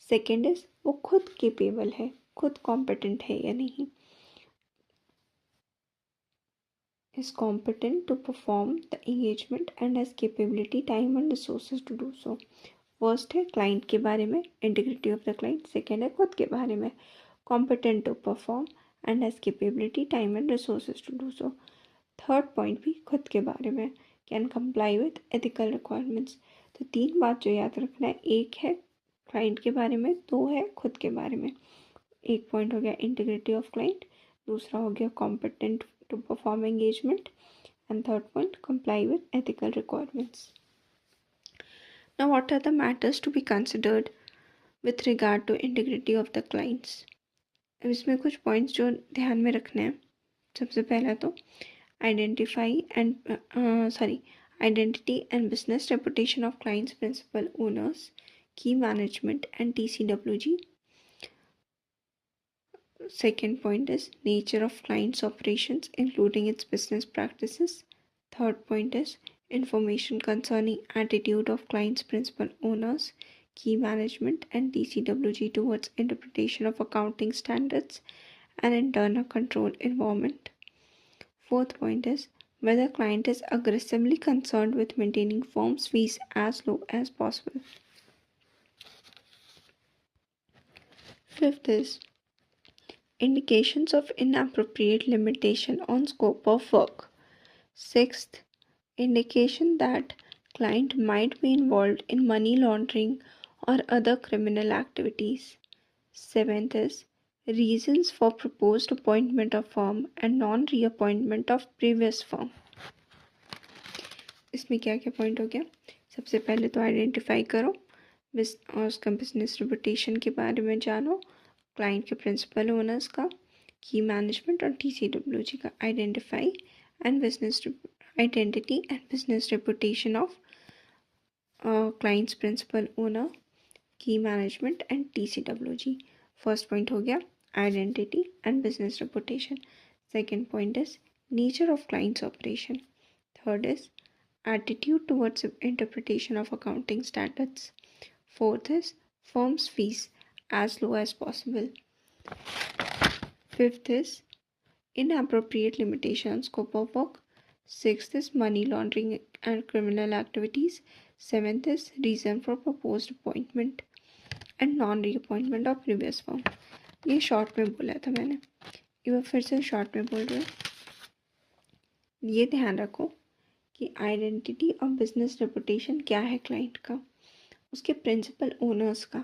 Second is वो खुद capable है, खुद कॉम्पिटेंट है या नहीं, is competent to perform the engagement and has capability, time and resources to do so. First है क्लाइंट के बारे में, integrity of the client. Second है खुद के बारे में, competent to perform and has capability, time and resources to do so. Third point भी खुद के बारे में, can comply with ethical requirements. तो तीन बात जो याद रखना है, एक है क्लाइंट के बारे में, दो है खुद के बारे में. एक पॉइंट हो गया इंटीग्रिटी ऑफ क्लाइंट, दूसरा हो गया competent to perform engagement, and third point comply with ethical requirements. Now what are the matters to be considered with regard to integrity of the clients? अब इसमें कुछ पॉइंट्स जो ध्यान में रखने हैं. सबसे पहला तो identity and business reputation of clients, principal owners, key management and TCWG. Second point is nature of client's operations, including its business practices. Third point is information concerning attitude of client's principal owners, key management and TCWG towards interpretation of accounting standards and internal control environment. Fourth point is whether client is aggressively concerned with maintaining firm's fees as low as possible. Fifth is indications of inappropriate limitation on scope of work. Sixth, indication that client might be involved in money laundering or other criminal activities. Seventh is reasons for proposed appointment of firm and non-reappointment of previous firm. इसमें क्या क्या point हो गया. सबसे पहले तो identify करो और उसका बिजनेस रेपुटेशन के बारे में जानो, क्लाइंट के प्रिंसिपल ओनर्स का, की मैनेजमेंट और TCWG का. Identify and business identity and business reputation of clients principal owner, key management and TCWG. First point हो गया identity and business reputation. Second point is nature of clients operation. Third is attitude towards interpretation of accounting standards. Fourth is firm's fees as low as possible. Fifth is inappropriate limitation on scope of work. Sixth is money laundering and criminal activities. Seventh is reason for proposed appointment and non-reappointment of previous firm. ये short में बोला था मैंने, ये फिर से short में बोल रहे हैं. ये ध्यान रखो कि आइडेंटिटी और बिजनेस रेपुटेशन क्या है क्लाइंट का, उसके प्रिंसिपल ओनर्स का,